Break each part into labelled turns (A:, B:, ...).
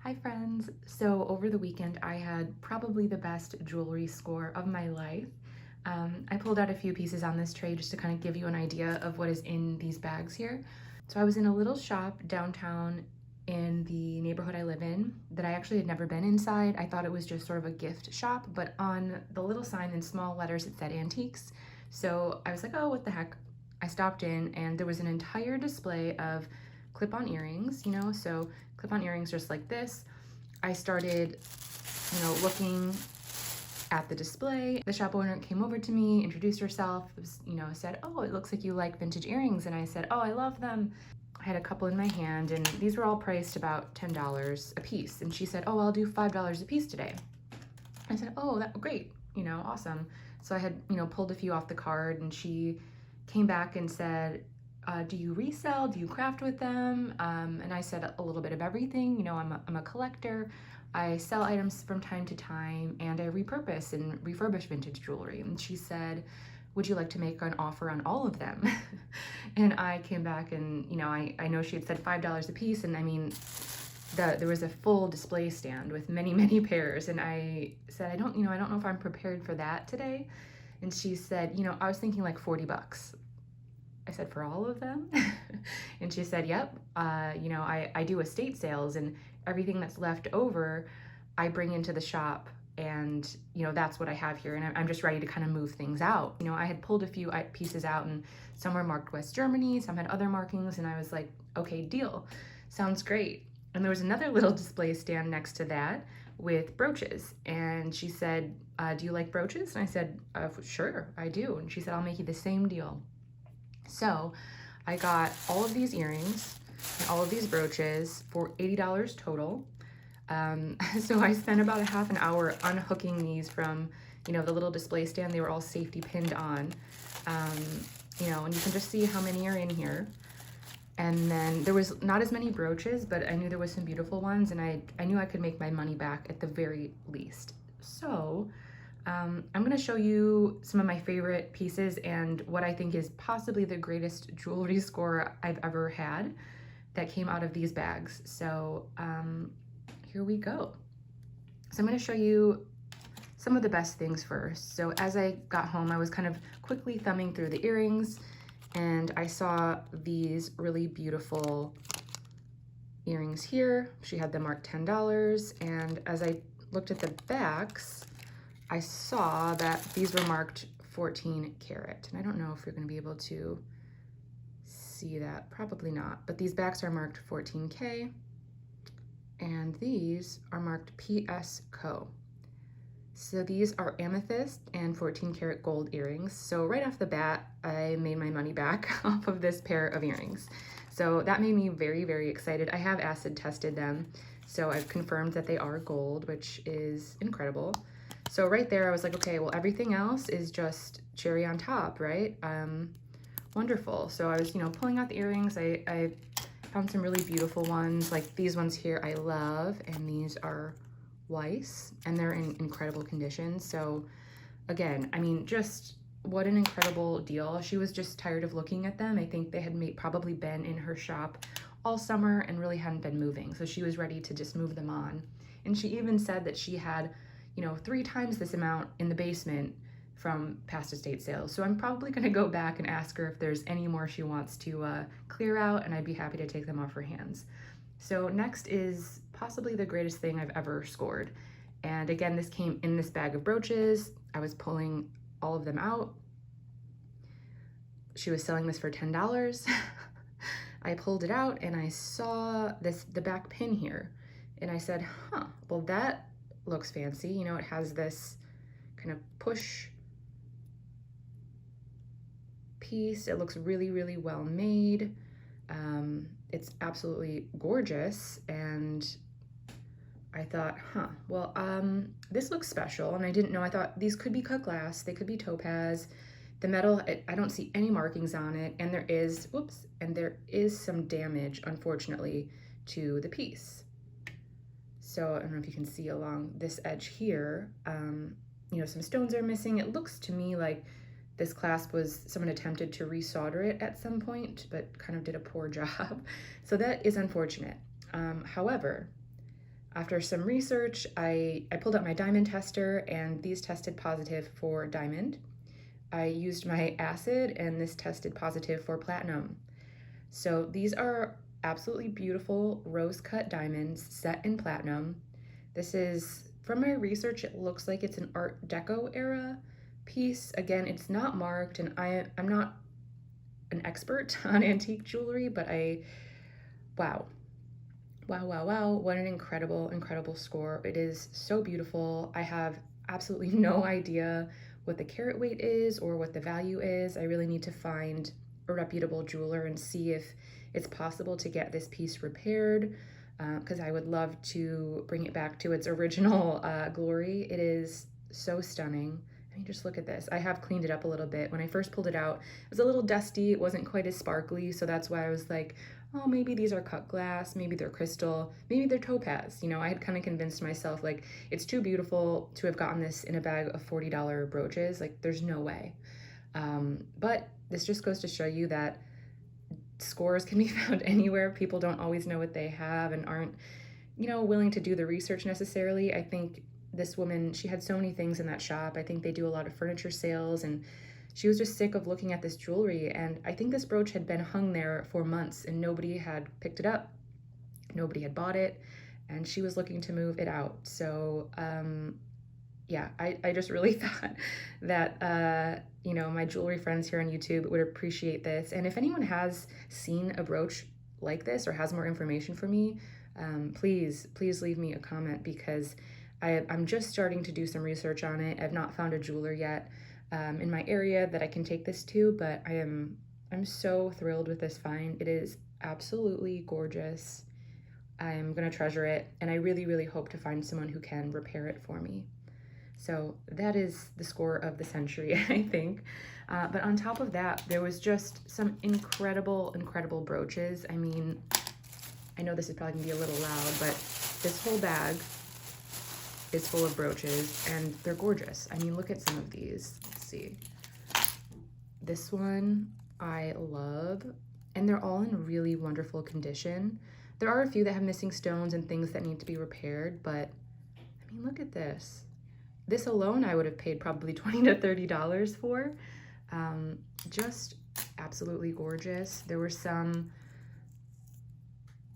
A: Hi friends! So over the weekend I had probably the best jewelry score of my life. I pulled out a few pieces on this tray just to kind of give you an idea of what is in these bags here. So I was in a little shop downtown in the neighborhood I live in that I actually had never been inside. I thought it was just sort of a gift shop, but on the little sign in small letters it said antiques. So I was like, oh, what the heck? I stopped in and there was an entire display of clip-on earrings, so clip-on earrings just like this. I started, looking at the display. The shop owner came over to me, introduced herself, said, oh, it looks like you like vintage earrings. And I said, oh, I love them. I had a couple in my hand and these were all priced about $10 a piece. And she said, oh, I'll do $5 a piece today. I said, oh, that's great, awesome. So I had, pulled a few off the card and she came back and said, do you resell? Do you craft with them? And I said a little bit of everything. I'm a collector. I sell items from time to time and I repurpose and refurbish vintage jewelry. And she said, would you like to make an offer on all of them? And I came back and, I know she had said $5 a piece. And I mean, there was a full display stand with many, many pairs. And I said, I don't know if I'm prepared for that today. And she said, I was thinking like 40 bucks. I said, for all of them? And she said, yep. I do estate sales and everything that's left over, I bring into the shop and, that's what I have here. And I'm just ready to kind of move things out. I had pulled a few pieces out and some were marked West Germany, some had other markings. And I was like, okay, deal. Sounds great. And there was another little display stand next to that with brooches. And she said, do you like brooches? And I said, sure, I do. And she said, I'll make you the same deal. So I got all of these earrings and all of these brooches for $80 total. So I spent about a half an hour unhooking these from, the little display stand. They were all safety pinned on, and you can just see how many are in here. And then there was not as many brooches, but I knew there was some beautiful ones and I knew I could make my money back at the very least. So I'm gonna show you some of my favorite pieces and what I think is possibly the greatest jewelry score I've ever had that came out of these bags. So here we go. So I'm gonna show you some of the best things first. So as I got home, I was kind of quickly thumbing through the earrings and I saw these really beautiful earrings here. She had them marked $10. And as I looked at the backs, I saw that these were marked 14 karat. And I don't know if you're gonna be able to see that, probably not, but these backs are marked 14K and these are marked PS Co. So these are amethyst and 14 karat gold earrings. So right off the bat, I made my money back off of this pair of earrings. So that made me very, very excited. I have acid tested them. So I've confirmed that they are gold, which is incredible. So right there, I was like, okay, well, everything else is just cherry on top, right? Wonderful. So I was, pulling out the earrings. I found some really beautiful ones. Like these ones here I love, and these are Weiss, and they're in incredible condition. So again, I mean, just what an incredible deal. She was just tired of looking at them. I think they had probably been in her shop all summer and really hadn't been moving. So she was ready to just move them on. And she even said that she had, 3 times this amount in the basement from past estate sales. So I'm probably gonna go back and ask her if there's any more she wants to clear out, and I'd be happy to take them off her hands. So next is possibly the greatest thing I've ever scored. And again, this came in this bag of brooches. I was pulling all of them out. She was selling this for $10. I pulled it out and I saw the back pin here. And I said, huh, well that looks fancy. It has this kind of push piece. It looks really, really well made. It's absolutely gorgeous. And I thought, huh, well, this looks special. And I didn't know, I thought these could be cut glass, they could be topaz. The metal, I don't see any markings on it. And there is, whoops, and there is some damage, unfortunately, to the piece. So I don't know if you can see along this edge here, some stones are missing. It looks to me like this clasp was, someone attempted to resolder it at some point, but kind of did a poor job. So that is unfortunate. However, After some research, I pulled out my diamond tester, and these tested positive for diamond. I used my acid, and this tested positive for platinum. So these are absolutely beautiful rose cut diamonds set in platinum. This is, from my research, it looks like it's an Art Deco era piece. Again, it's not marked, and I'm not an expert on antique jewelry, but wow. Wow, wow, wow. What an incredible, incredible score. It is so beautiful. I have absolutely no idea what the carat weight is or what the value is. I really need to find a reputable jeweler and see if it's possible to get this piece repaired, because I would love to bring it back to its original glory. It is so stunning. I mean, just look at this. I have cleaned it up a little bit. When I first pulled it out, it was a little dusty. It wasn't quite as sparkly, so that's why I was like, oh, maybe these are cut glass, maybe they're crystal, maybe they're topaz. You know, I had kind of convinced myself, like, it's too beautiful to have gotten this in a bag of $40 brooches. Like, there's no way. But this just goes to show you that scores can be found anywhere. People don't always know what they have and aren't, you know, willing to do the research necessarily. I think this woman, she had so many things in that shop. I think they do a lot of furniture sales, and she was just sick of looking at this jewelry. And I think this brooch had been hung there for months and nobody had picked it up. Nobody had bought it, and she was looking to move it out. So, yeah, I just really thought that, you know, my jewelry friends here on YouTube would appreciate this. And if anyone has seen a brooch like this or has more information for me, please leave me a comment, because I'm just starting to do some research on it. I've not found a jeweler yet in my area that I can take this to, but I'm so thrilled with this find. It is absolutely gorgeous. I'm gonna treasure it, and I really, really hope to find someone who can repair it for me. So that is the score of the century, I think. But on top of that, there was just some incredible, incredible brooches. I mean, I know this is probably gonna be a little loud, but this whole bag is full of brooches, and they're gorgeous. I mean, look at some of these. Let's see. This one I love, and they're all in really wonderful condition. There are a few that have missing stones and things that need to be repaired, but I mean, look at this. This alone I would have paid probably $20 to $30 for. Just absolutely gorgeous. There were some,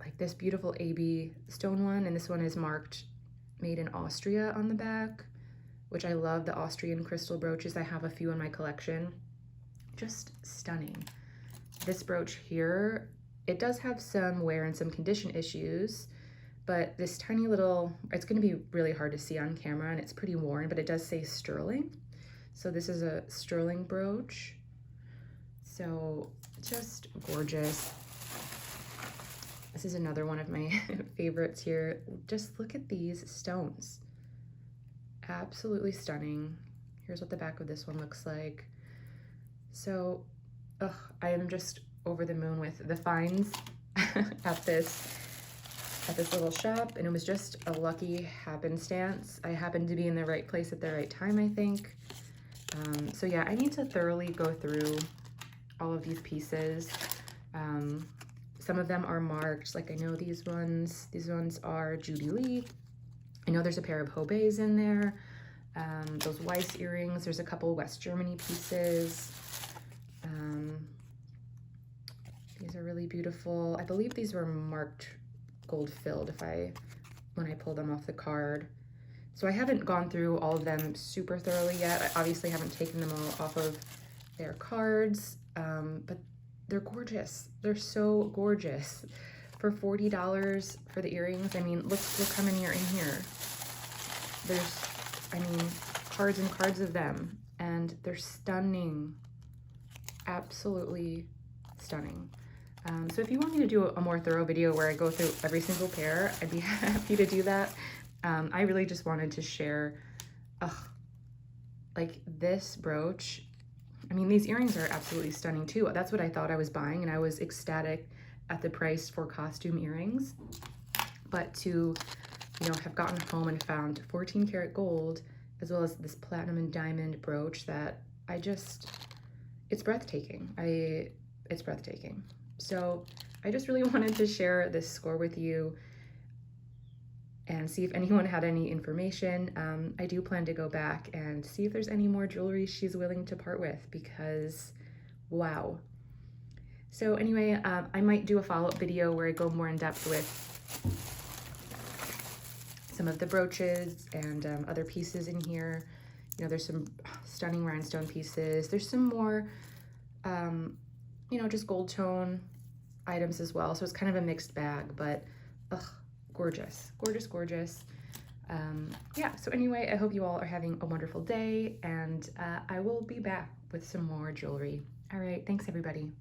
A: like this beautiful AB stone one, and this one is marked made in Austria on the back, which I love the Austrian crystal brooches. I have a few in my collection. Just stunning. This brooch here, it does have some wear and some condition issues, but this tiny little, it's going to be really hard to see on camera, and it's pretty worn, but it does say sterling. So this is a sterling brooch. So just gorgeous. This is another one of my favorites here. Just look at these stones. Absolutely stunning. Here's what the back of this one looks like. So, I am just over the moon with the finds at this little shop, and it was just a lucky happenstance. I happened to be in the right place at the right time, I think. So yeah, I need to thoroughly go through all of these pieces. Some of them are marked, like I know these ones are Judy Lee. I know there's a pair of Hobeys in there. Those Weiss earrings, there's a couple West Germany pieces. These are really beautiful. I believe these were marked gold filled when I pulled them off the card. So I haven't gone through all of them super thoroughly yet. I obviously haven't taken them all off of their cards, but they're gorgeous. They're so gorgeous. For $40 for the earrings, I mean, look how many are in here. There's, I mean, cards and cards of them, and they're stunning. Absolutely stunning. So if you want me to do a more thorough video where I go through every single pair, I'd be happy to do that. I really just wanted to share, like this brooch. I mean, these earrings are absolutely stunning too. That's what I thought I was buying, and I was ecstatic at the price for costume earrings. But to, you know, have gotten home and found 14 karat gold, as well as this platinum and diamond brooch that it's breathtaking. It's breathtaking. So I just really wanted to share this score with you. And and see if anyone had any information. I do plan to go back and see if there's any more jewelry she's willing to part with, because wow. So anyway, I might do a follow-up video where I go more in depth with some of the brooches and other pieces in here. You know, there's some stunning rhinestone pieces. There's some more, you know, just gold tone items as well. So it's kind of a mixed bag, but ugh, gorgeous, gorgeous, gorgeous. Yeah, so anyway, I hope you all are having a wonderful day, and I will be back with some more jewelry. All right, thanks everybody.